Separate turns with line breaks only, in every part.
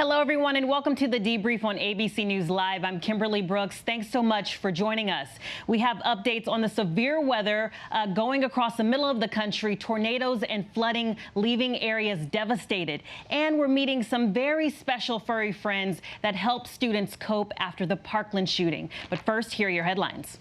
Hello, everyone, and welcome to the debrief on ABC News Live. I'm Kimberly Brooks. Thanks so much for joining us. We have updates on the severe weather going across the middle of the country, tornadoes and flooding leaving areas devastated. And we're meeting some very special furry friends that help students cope after the Parkland shooting. But first, here are your headlines.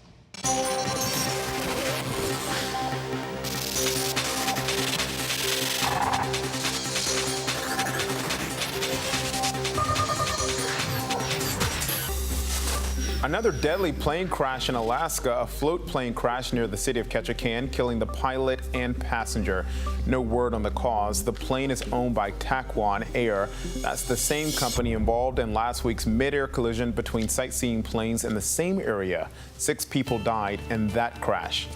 Another deadly plane crash in Alaska. A float plane crashed near the city of Ketchikan, killing the pilot and passenger. No word on the cause. The plane is owned by Taquan Air. That's the same company involved in last week's mid-air collision between sightseeing planes in the same area. 6 people died in that crash.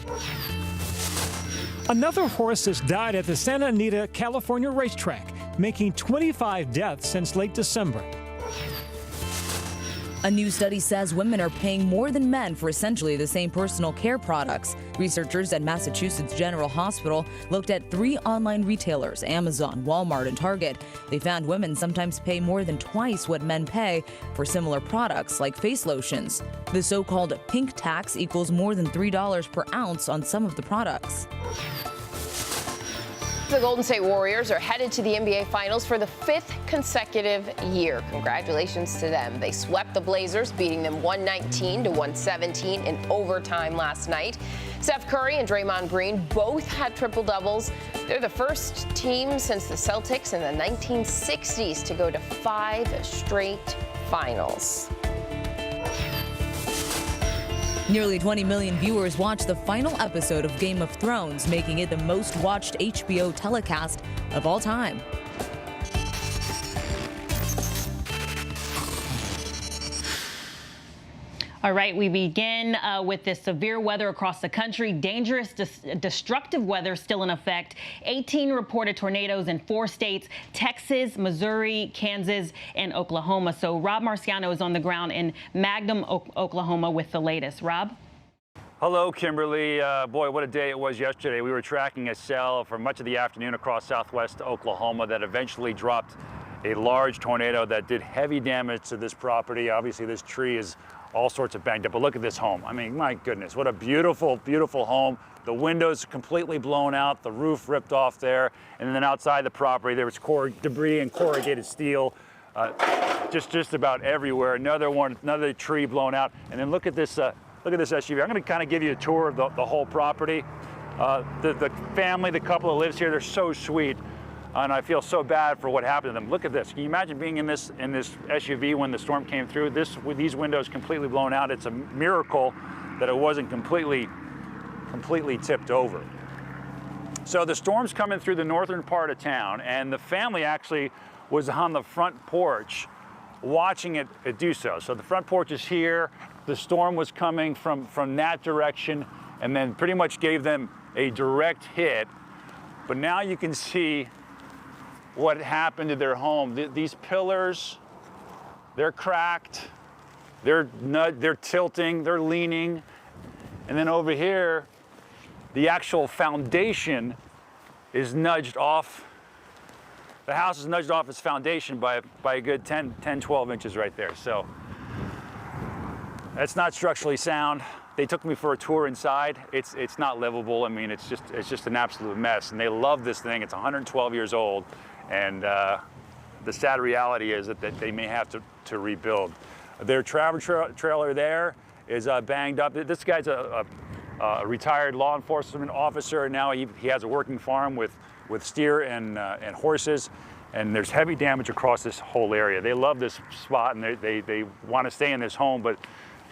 Another horse has died at the Santa Anita, California racetrack, making 25 deaths since late December.
A new study says women are paying more than men for essentially the same personal care products. Researchers at Massachusetts General Hospital looked at 3 online retailers, Amazon, Walmart, and Target. They found women sometimes pay more than twice what men pay for similar products like face lotions. The so-called pink tax equals more than $3 per ounce on some of the products.
The Golden State Warriors are headed to the NBA Finals for the 5th consecutive year. Congratulations to them. They swept the Blazers, beating them 119 to 117 in overtime last night. Steph Curry and Draymond Green both had triple-doubles. They're the first team since the Celtics in the 1960s to go to 5 straight finals.
Nearly 20 million viewers watched the final episode of Game of Thrones, making it the most watched HBO telecast of all time.
All right, we begin with this severe weather across the country. Dangerous, destructive weather still in effect. 18 reported tornadoes in 4 states, Texas, Missouri, Kansas, and Oklahoma. So Rob Marciano is on the ground in Magnum, Oklahoma with the latest. Rob?
Hello, Kimberly. Boy, what a day it was yesterday. We were tracking a cell for much of the afternoon across southwest Oklahoma that eventually dropped a large tornado that did heavy damage to this property. Obviously, this tree is all sorts of banged up, but look at this home. I mean, my goodness, what a beautiful, beautiful home. The windows completely blown out, the roof ripped off there, and then outside the property there was debris and corrugated steel just about everywhere. Another tree blown out, and then look at this SUV. I'm going to kind of give you a tour of the whole property. The family, the couple that lives here, they're so sweet. And I feel so bad for what happened to them. Look at this. Can you imagine being in this SUV when the storm came through? With these windows completely blown out. It's a miracle that it wasn't completely tipped over. So the storm's coming through the northern part of town, and the family actually was on the front porch watching it do so. So the front porch is here. The storm was coming from that direction and then pretty much gave them a direct hit. But now you can see what happened to their home. These pillars, they're cracked, they're tilting, they're leaning. And then over here, the actual foundation is nudged off. The house is nudged off its foundation by a good 10, 12 inches right there. So that's not structurally sound. They took me for a tour inside. It's not livable. I mean, it's just an absolute mess. And they love this thing. It's 112 years old. And the sad reality is that they may have to rebuild. Their travel trailer there is banged up. This guy's a retired law enforcement officer, and now he has a working farm with steer and horses. And there's heavy damage across this whole area. They love this spot, and they want to stay in this home, but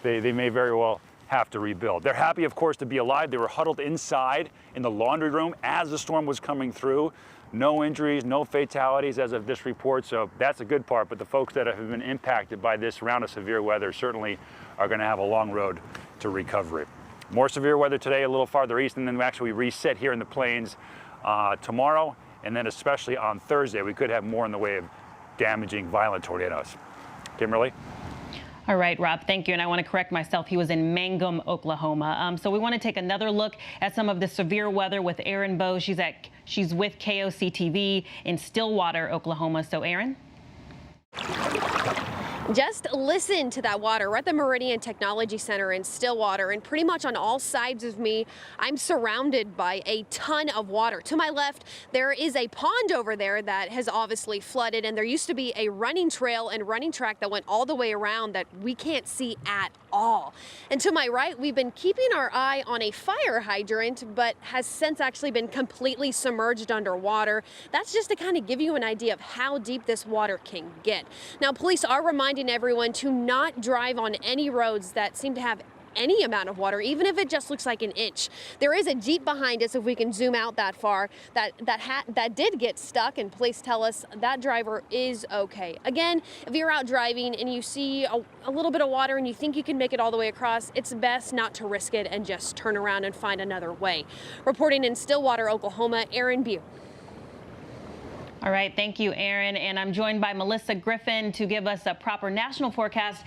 they may very well have to rebuild. They're happy, of course, to be alive. They were huddled inside in the laundry room as the storm was coming through. No injuries, no fatalities as of this report, so that's a good part. But the folks that have been impacted by this round of severe weather certainly are going to have a long road to recovery. More severe weather today, a little farther east, and then we actually reset here in the plains tomorrow, and then especially on Thursday, we could have more in the way of damaging, violent tornadoes. Kimberly?
All right, Rob, thank you. And I want to correct myself. He was in Mangum, Oklahoma. So we want to take another look at some of the severe weather with Erin Bowe. She's with KOC TV in Stillwater, Oklahoma. So, Erin?
Just listen to that water. We're at the Meridian Technology Center in Stillwater, and pretty much on all sides of me, I'm surrounded by a ton of water. To my left, there is a pond over there that has obviously flooded, and there used to be a running trail and running track that went all the way around that we can't see at all. And to my right, we've been keeping our eye on a fire hydrant, but has since actually been completely submerged underwater. That's just to kind of give you an idea of how deep this water can get. Now, police are reminding everyone to not drive on any roads that seem to have any amount of water, even if it just looks like an inch. There is a Jeep behind us, if we can zoom out that far, that did get stuck, and police tell us that driver is okay. Again, if you're out driving and you see a little bit of water and you think you can make it all the way across, it's best not to risk it and just turn around and find another way. Reporting in Stillwater, Oklahoma, Aaron Bew.
All right, thank you, Aaron. And I'm joined by Melissa Griffin to give us a proper national forecast.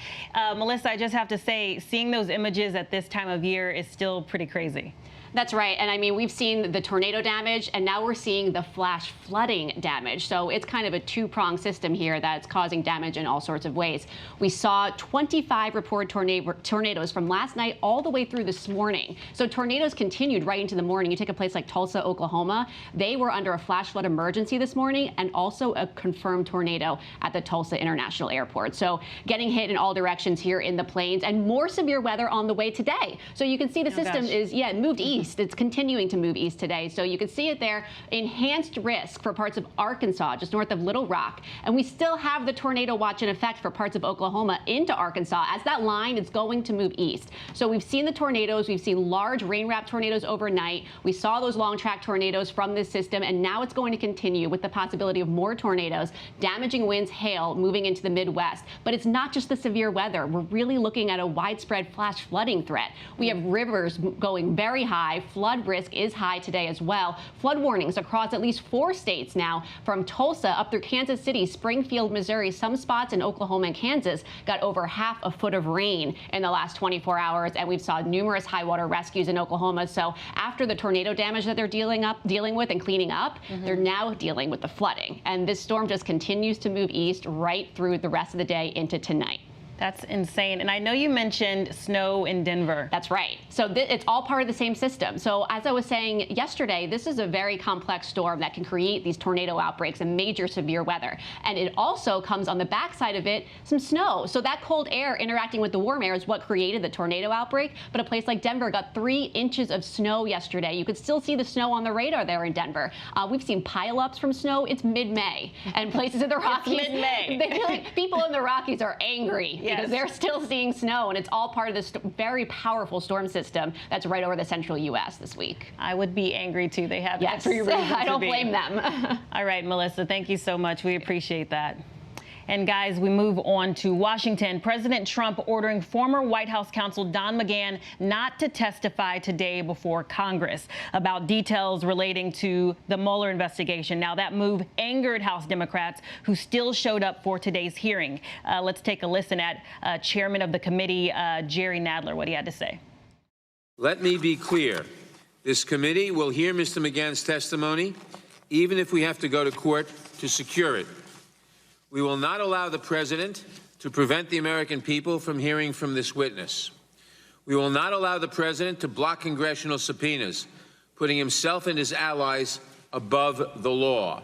Melissa, I just have to say, seeing those images at this time of year is still pretty crazy.
That's right. And I mean, we've seen the tornado damage, and now we're seeing the flash flooding damage. So it's kind of a two-pronged system here that's causing damage in all sorts of ways. We saw 25 reported tornadoes from last night all the way through this morning. So tornadoes continued right into the morning. You take a place like Tulsa, Oklahoma. They were under a flash flood emergency this morning, and also a confirmed tornado at the Tulsa International Airport. So getting hit in all directions here in the plains, and more severe weather on the way today. So you can see the system is, moved east. It's continuing to move east today. So you can see it there. Enhanced risk for parts of Arkansas, just north of Little Rock. And we still have the tornado watch in effect for parts of Oklahoma into Arkansas as that line is going to move east. So we've seen the tornadoes. We've seen large rain-wrapped tornadoes overnight. We saw those long-track tornadoes from this system, and now it's going to continue with the possibility of more tornadoes, damaging winds, hail moving into the Midwest. But it's not just the severe weather. We're really looking at a widespread flash flooding threat. We have rivers going very high. Flood risk is high today as well. Flood warnings across at least 4 states now, from Tulsa up through Kansas City, Springfield, Missouri. Some spots in Oklahoma and Kansas got over half a foot of rain in the last 24 hours, and we've saw numerous high water rescues in Oklahoma. So after the tornado damage that they're dealing with and cleaning up, they're now dealing with the flooding. And this storm just continues to move east right through the rest of the day into tonight.
That's insane. And I know you mentioned snow in Denver.
That's right. So it's all part of the same system. So as I was saying yesterday, this is a very complex storm that can create these tornado outbreaks and major severe weather. And it also comes on the backside of it, some snow. So that cold air interacting with the warm air is what created the tornado outbreak. But a place like Denver got 3 inches of snow yesterday. You could still see the snow on the radar there in Denver. We've seen pileups from snow. It's mid-May. And places in the Rockies,
it's mid-May.
They feel like people in the Rockies are angry. Because they're still seeing snow, and it's all part of this very powerful storm system that's right over the central U.S. this week.
I would be angry too. They have
every reason I don't blame them.
All right, Melissa, thank you so much. We appreciate that. And guys, we move on to Washington. President Trump ordering former White House counsel Don McGahn not to testify today before Congress about details relating to the Mueller investigation. Now, that move angered House Democrats who still showed up for today's hearing. Let's take a listen at Chairman of the committee, Jerry Nadler, what he had to say.
Let me be clear. This committee will hear Mr. McGahn's testimony, even if we have to go to court to secure it. We will not allow the president to prevent the American people from hearing from this witness. We will not allow the president to block congressional subpoenas, putting himself and his allies above the law.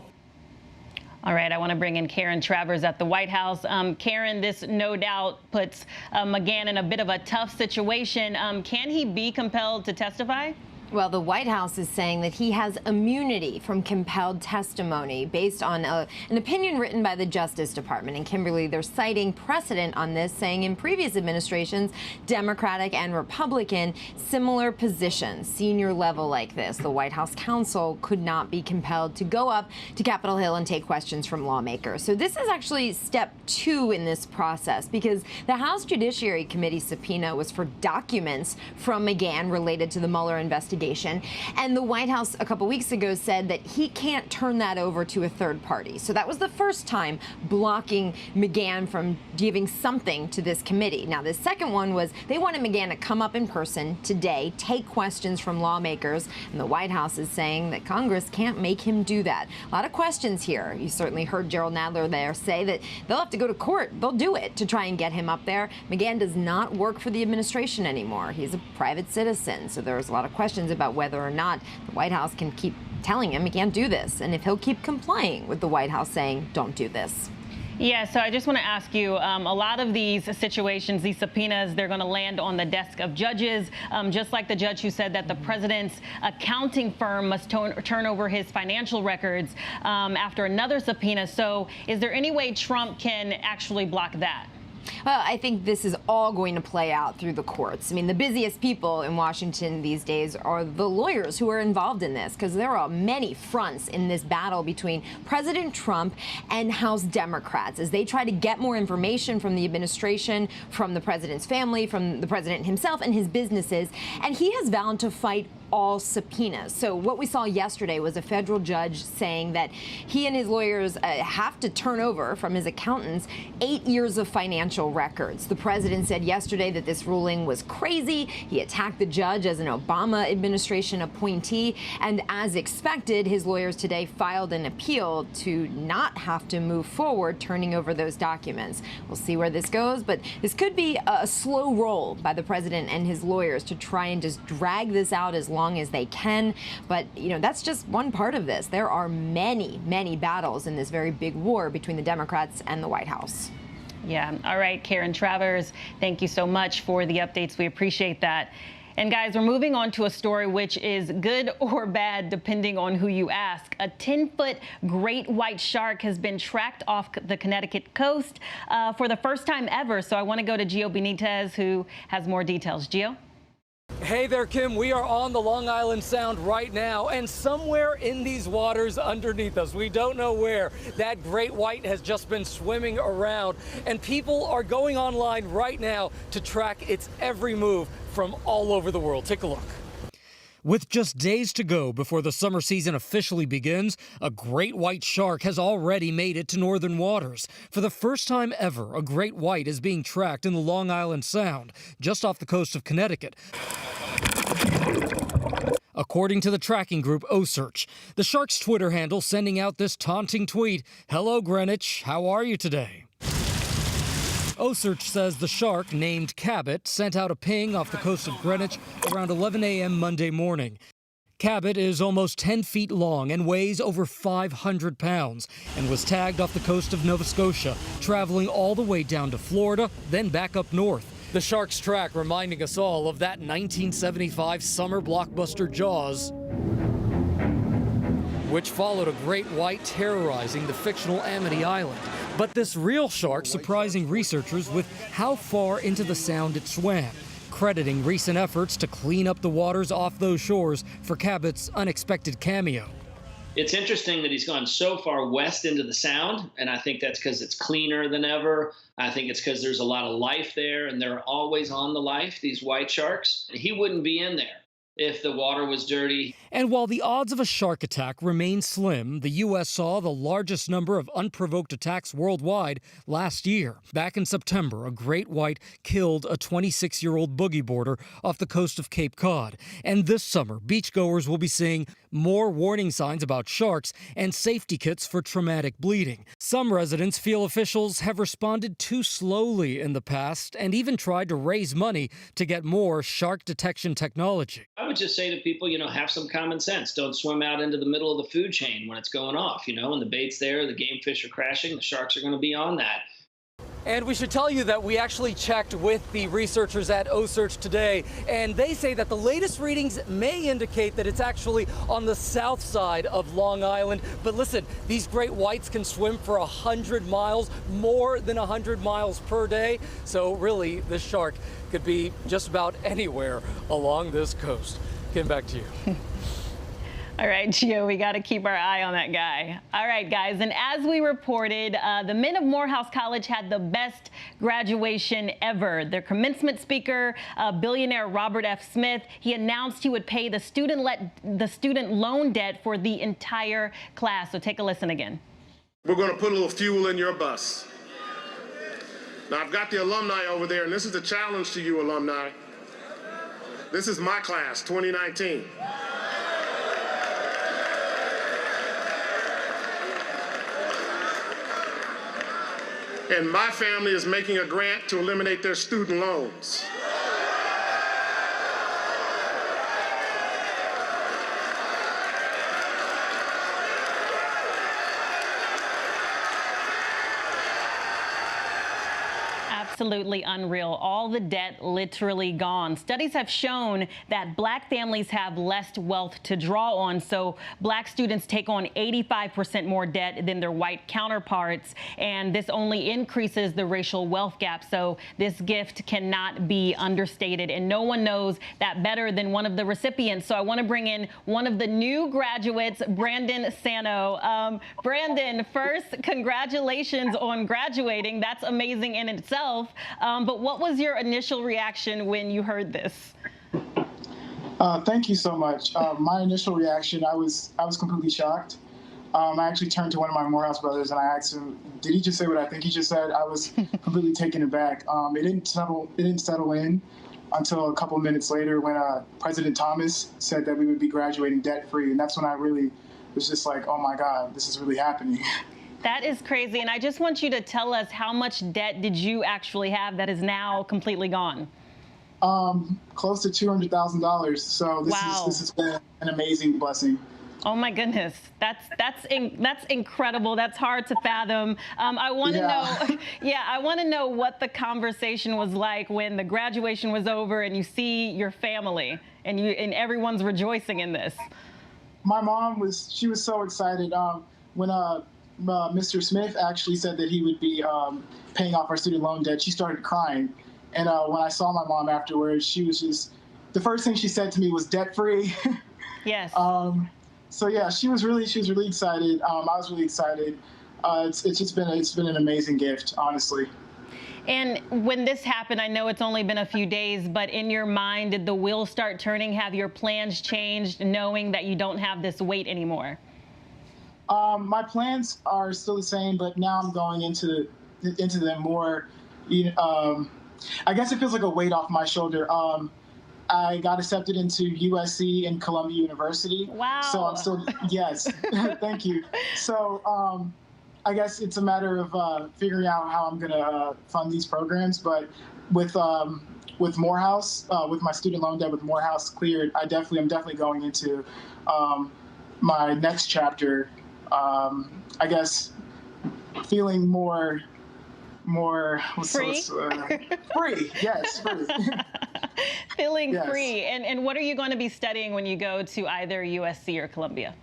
All right, I want to bring in Karen Travers at the White House. Karen, this no doubt puts McGahn in a bit of a tough situation. Can he be compelled to testify?
Well, the White House is saying that he has immunity from compelled testimony based on an opinion written by the Justice Department. And Kimberly, they're citing precedent on this, saying in previous administrations, Democratic and Republican, similar positions, senior level like this, the White House counsel could not be compelled to go up to Capitol Hill and take questions from lawmakers. So this is actually step 2 in this process, because the House Judiciary Committee subpoena was for documents from McGahn related to the Mueller investigation. investigation. And the White House a couple weeks ago said that he can't turn that over to a third party. So that was the first time blocking McGahn from giving something to this committee. Now, the second one was they wanted McGahn to come up in person today, take questions from lawmakers, and the White House is saying that Congress can't make him do that. A lot of questions here. You certainly heard Gerald Nadler there say that they'll have to go to court. They'll do it to try and get him up there. McGahn does not work for the administration anymore. He's a private citizen. So there's a lot of questions about whether or not the White House can keep telling him he can't do this, and if he'll keep complying with the White House saying, don't do this.
Yeah, so I just want to ask you, a lot of these situations, these subpoenas, they're going to land on the desk of judges, just like the judge who said that the president's accounting firm must turn over his financial records after another subpoena. So is there any way Trump can actually block that?
Well, I think this is all going to play out through the courts. I mean, the busiest people in Washington these days are the lawyers who are involved in this, because there are many fronts in this battle between President Trump and House Democrats as they try to get more information from the administration, from the president's family, from the president himself and his businesses. And he has vowed to fight all subpoenas. So what we saw yesterday was a federal judge saying that he and his lawyers have to turn over from his accountants 8 years of financial records. The president said yesterday that this ruling was crazy. He attacked the judge as an Obama administration appointee. And as expected, his lawyers today filed an appeal to not have to move forward turning over those documents. We'll see where this goes, but this could be a slow roll by the president and his lawyers to try and just drag this out as long as they can. But, you know, that's just one part of this. There are many, many battles in this very big war between the Democrats and the White House.
Yeah. All right, Karen Travers, thank you so much for the updates. We appreciate that. And guys, we're moving on to a story which is good or bad, depending on who you ask. A 10-foot great white shark has been tracked off the Connecticut coast for the first time ever. So I want to go to Gio Benitez, who has more details. Gio?
Hey there, Kim. We are on the Long Island Sound right now, and somewhere in these waters underneath us, we don't know where, that great white has just been swimming around, and people are going online right now to track its every move from all over the world. Take a look.
With just days to go before the summer season officially begins, a great white shark has already made it to northern waters. For the first time ever, a great white is being tracked in the Long Island Sound, just off the coast of Connecticut. According to the tracking group OSearch, the shark's Twitter handle sending out this taunting tweet, "Hello Greenwich, how are you today?" OSearch says the shark, named Cabot, sent out a ping off the coast of Greenwich around 11 a.m. Monday morning. Cabot is almost 10 feet long and weighs over 500 pounds and was tagged off the coast of Nova Scotia, traveling all the way down to Florida, then back up north.
The shark's track reminding us all of that 1975 summer blockbuster Jaws, which followed a great white terrorizing the fictional Amity Island. But this real shark surprising researchers with how far into the sound it swam, crediting recent efforts to clean up the waters off those shores for Cabot's unexpected cameo.
It's interesting that he's gone so far west into the Sound, and I think that's because it's cleaner than ever. I think it's because there's a lot of life there, and they're always on the life, these white sharks. He wouldn't be in there if the water was dirty.
And while the odds of a shark attack remain slim, the U.S. saw the largest number of unprovoked attacks worldwide last year. Back in September, a great white killed a 26-year-old boogie boarder off the coast of Cape Cod. And this summer, beachgoers will be seeing more warning signs about sharks and safety kits for traumatic bleeding. Some residents feel officials have responded too slowly in the past and even tried to raise money to get more shark detection technology.
I would just say to people, have some common sense. Don't swim out into the middle of the food chain when it's going off. When the bait's there, the game fish are crashing, the sharks are going to be on that.
And we should tell you that we actually checked with the researchers at OSearch today, and they say that the latest readings may indicate that it's actually on the south side of Long Island. But listen, these great whites can swim for 100 miles, more than 100 miles per day. So really, this shark could be just about anywhere along this coast. Kim, back to you.
All right, Gio, we got to keep our eye on that guy. All right, guys, and as we reported, the men of Morehouse College had the best graduation ever. Their commencement speaker, billionaire Robert F. Smith, he announced he would pay the student loan debt for the entire class. So take a listen again.
We're going to put a little fuel in your bus. Now, I've got the alumni over there, and this is a challenge to you, alumni. This is my class, 2019. And my family is making a grant to eliminate their student loans.
Absolutely unreal. All the debt literally gone. Studies have shown that black families have less wealth to draw on, so black students take on 85% more debt than their white counterparts, and this only increases the racial wealth gap. So this gift cannot be understated, and no one knows that better than one of the recipients. So I want to bring in one of the new graduates, Brandon Sano. Brandon, first, congratulations on graduating. That's amazing in itself. But what was your initial reaction when you heard this?
Thank you so much. My initial reaction, I was completely shocked. I actually turned to one of my Morehouse brothers and I asked him, "Did he just say what I think he just said?" I was completely taken aback. It didn't settle in until a couple minutes later when President Thomas said that we would be graduating debt-free, and that's when I really was just like, "Oh my God, this is really happening."
That is crazy, and I just want you to tell us, how much debt did you actually have that is now completely gone?
Close to $200,000. So this has been an amazing blessing.
Oh my goodness, that's incredible. That's hard to fathom. I want to know, I want to know what the conversation was like when the graduation was over and you see your family and everyone's rejoicing in this.
My mom was so excited when Mr. Smith actually said that he would be paying off our student loan debt. She started crying, and when I saw my mom afterwards, she was just, the first thing she said to me was debt-free.
Yes.
So yeah, she was really excited. I was really excited. It's been an amazing gift, honestly.
And when this happened, I know it's only been a few days, but in your mind, did the wheels start turning? Have your plans changed, knowing that you don't have this weight anymore?
My plans are still the same, but now I'm going into them more. I guess it feels like a weight off my shoulder. I got accepted into USC and Columbia University.
Wow.
So I'm still, yes, thank you. So I guess it's a matter of figuring out how I'm going to fund these programs. But with Morehouse, with my student loan debt with Morehouse cleared, I'm definitely going into my next chapter. I guess feeling more
free.
Free, yes, free.
Feeling free. And what are you going to be studying when you go to either USC or Columbia?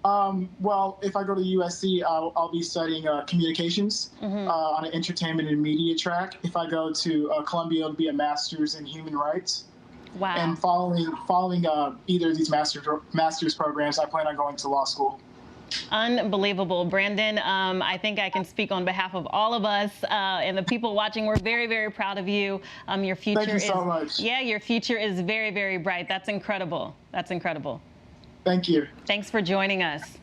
Well, if I go to USC, I'll be studying communications on an entertainment and media track. If I go to Columbia, it'll be a master's in human rights.
Wow.
And following either of these master's programs, I plan on going to law school.
Unbelievable. Brandon, I think I can speak on behalf of all of us and the people watching. We're very, very proud of you. Your future
Thank you so much.
Yeah, your future is very, very bright. That's incredible. That's incredible.
Thank you.
Thanks for joining us.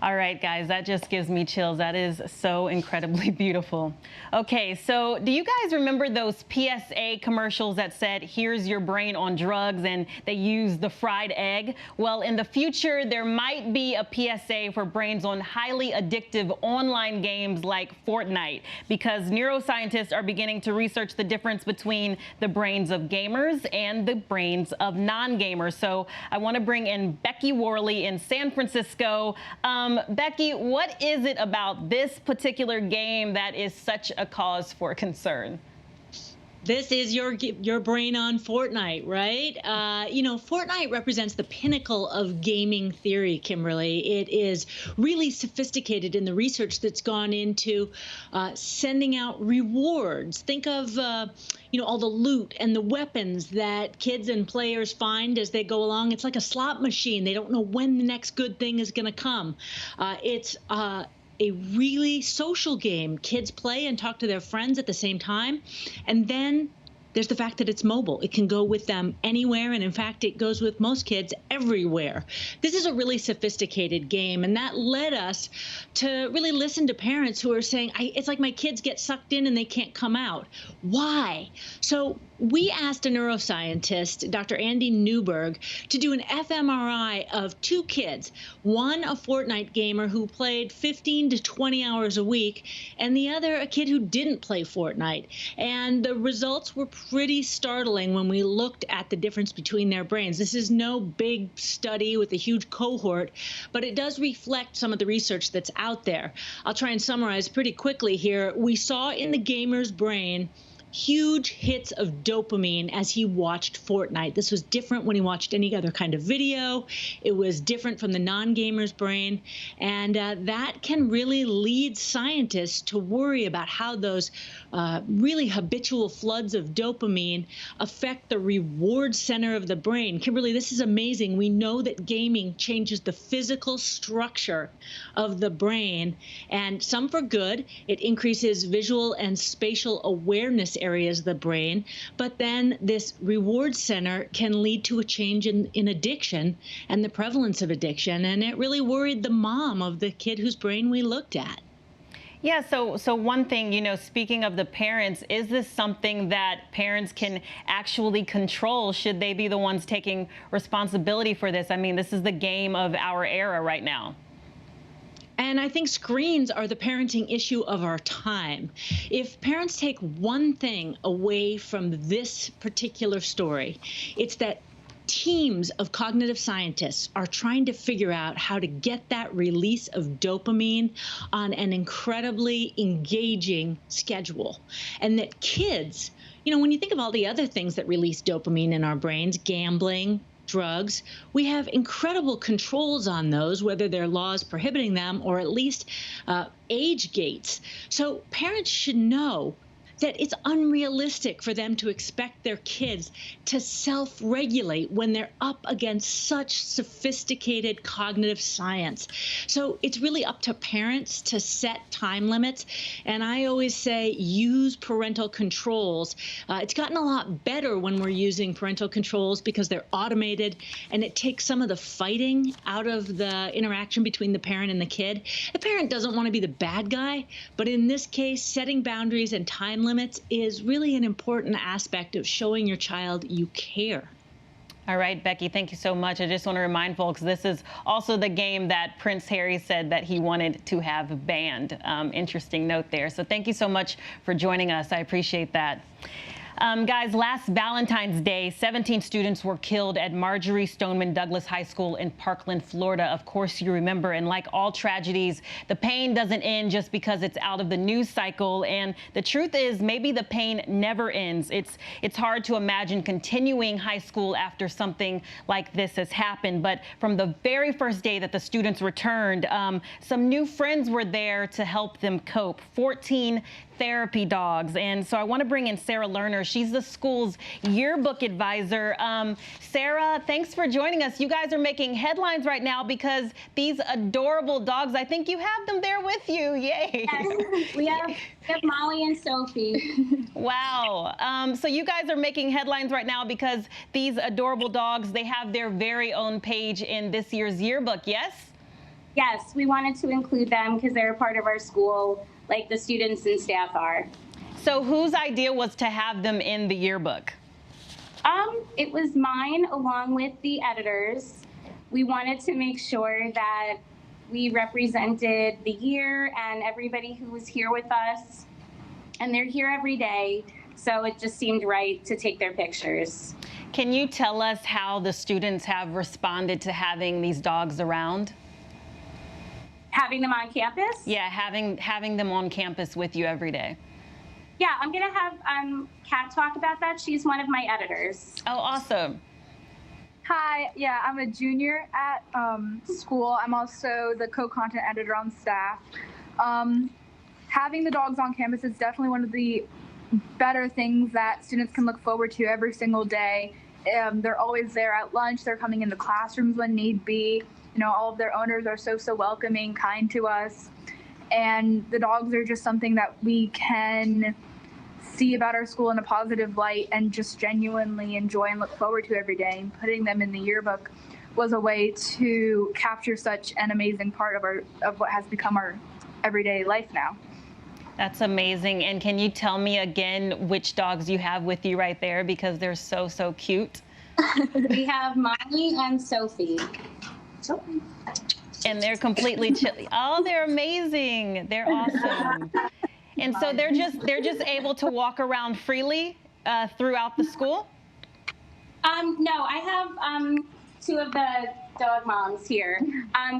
All right, guys, that just gives me chills. That is so incredibly beautiful. Okay, so do you guys remember those PSA commercials that said, "Here's your brain on drugs," and they use the fried egg? Well, in the future, there might be a PSA for brains on highly addictive online games like Fortnite, because neuroscientists are beginning to research the difference between the brains of gamers and the brains of non-gamers. So I want to bring in Becky Worley in San Francisco. Becky, what is it about this particular game that is such a cause for concern?
This is your brain on Fortnite, right? You know, Fortnite represents the pinnacle of gaming theory, Kimberly. It is really sophisticated in the research that's gone into sending out rewards. Think of, you know, all the loot and the weapons that kids and players find as they go along. It's like a slot machine. They don't know when the next good thing is going to come. It's a really social game. Kids play and talk to their friends at the same time. And then there's the fact that it's mobile. It can go with them anywhere, and in fact, it goes with most kids everywhere. This is a really sophisticated game, and that led us to really listen to parents who are saying, it's like my kids get sucked in and they can't come out. Why? So we asked a neuroscientist, Dr. Andy Newberg, to do an fMRI of two kids, one a Fortnite gamer who played 15 to 20 hours a week, and the other a kid who didn't play Fortnite. And the results were pretty startling when we looked at the difference between their brains. This is no big study with a huge cohort, but it does reflect some of the research that's out there. I'll try and summarize pretty quickly here. We saw in the gamer's brain huge hits of dopamine as he watched Fortnite. This was different when he watched any other kind of video. It was different from the non-gamer's brain. And that can really lead scientists to worry about how those really habitual floods of dopamine affect the reward center of the brain. Kimberly, this is amazing. We know that gaming changes the physical structure of the brain, and some for good. It increases visual and spatial awareness areas of the brain, but then this reward center can lead to a change in addiction and the prevalence of addiction. And it really worried the mom of the kid whose brain we looked at.
Yeah, so one thing, you know, speaking of the parents, is this something that parents can actually control? Should they be the ones taking responsibility for this? I mean, this is the game of our era right now.
And I think screens are the parenting issue of our time. If parents take one thing away from this particular story, it's that teams of cognitive scientists are trying to figure out how to get that release of dopamine on an incredibly engaging schedule. And that kids, you know, when you think of all the other things that release dopamine in our brains, gambling, drugs, we have incredible controls on those, whether they're laws prohibiting them or at least age gates. So parents should know that it's unrealistic for them to expect their kids to self-regulate when they're up against such sophisticated cognitive science. So it's really up to parents to set time limits. And I always say use parental controls. It's gotten a lot better when we're using parental controls because they're automated and it takes some of the fighting out of the interaction between the parent and the kid. The parent doesn't want to be the bad guy, but in this case, setting boundaries and time limits is really an important aspect of showing your child you care.
All right, Becky, thank you so much. I just want to remind folks, this is also the game that Prince Harry said that he wanted to have banned. Interesting note there. So thank you so much for joining us. I appreciate that. Guys, last Valentine's Day, 17 students were killed at Marjorie Stoneman Douglas High School in Parkland, Florida. Of course, you remember, and like all tragedies, the pain doesn't end just because it's out of the news cycle. And the truth is, maybe the pain never ends. It's hard to imagine continuing high school after something like this has happened. But from the very first day that the students returned, some new friends were there to help them cope. 14 therapy dogs. And so I want to bring in Sarah Lerner. She's the school's yearbook advisor. Sarah, thanks for joining us. You guys are making headlines right now because these adorable dogs, I think you have them there with you. Yay.
Yes, we have Molly and Sophie.
Wow. So you guys are making headlines right now because these adorable dogs, they have their very own page in this year's yearbook, yes?
Yes, we wanted to include them because they're a part of our school, like the students and staff are.
So whose idea was to have them in the yearbook?
It was mine along with the editors. We wanted to make sure that we represented the year and everybody who was here with us. And they're here every day, so it just seemed right to take their pictures.
Can you tell us how the students have responded to having these dogs around?
Having them on campus?
Yeah, having them on campus with you every day.
Yeah, I'm going to have Kat talk about that. She's one of my editors.
Oh, awesome.
Hi, yeah, I'm a junior at school. I'm also the co-content editor on staff. Having the dogs on campus is definitely one of the better things that students can look forward to every single day. They're always there at lunch. They're coming into classrooms when need be. You know, all of their owners are so welcoming, kind to us. And the dogs are just something that we can see about our school in a positive light and just genuinely enjoy and look forward to every day. And putting them in the yearbook was a way to capture such an amazing part of what has become our everyday life now.
That's amazing. And can you tell me again which dogs you have with you right there, because they're so cute?
We have Molly and Sophie.
And they're completely chilly. Oh, they're amazing. They're awesome. And so they're just able to walk around freely throughout the school?
No, I have two of the dog moms here,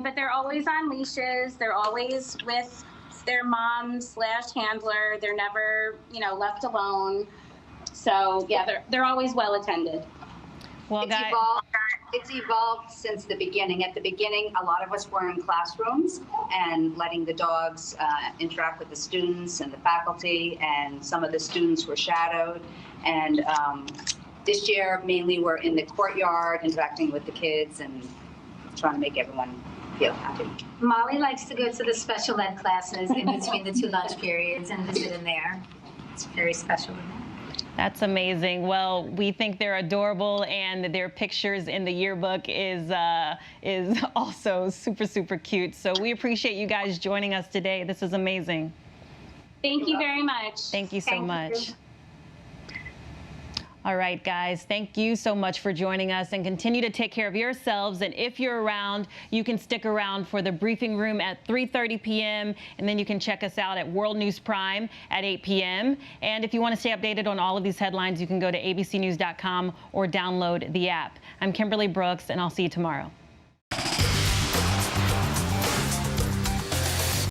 but they're always on leashes. They're always with their mom/handler. They're never, left alone. So yeah, they're always well attended.
Well,
it's evolved since the beginning. At the beginning, a lot of us were in classrooms and letting the dogs interact with the students and the faculty, and some of the students were shadowed. And this year, mainly we're in the courtyard interacting with the kids and trying to make everyone feel happy.
Molly likes to go to the special ed classes in between the 2 lunch periods and visit in there. It's very special.
That's amazing. Well, we think they're adorable, and their pictures in the yearbook is also super cute. So we appreciate you guys joining us today. This is amazing.
Thank you very much.
Thank you so much. All right, guys, thank you so much for joining us, and continue to take care of yourselves. And if you're around, you can stick around for the briefing room at 3:30 p.m. And then you can check us out at World News Prime at 8 p.m. And if you want to stay updated on all of these headlines, you can go to abcnews.com or download the app. I'm Kimberly Brooks, and I'll see you tomorrow.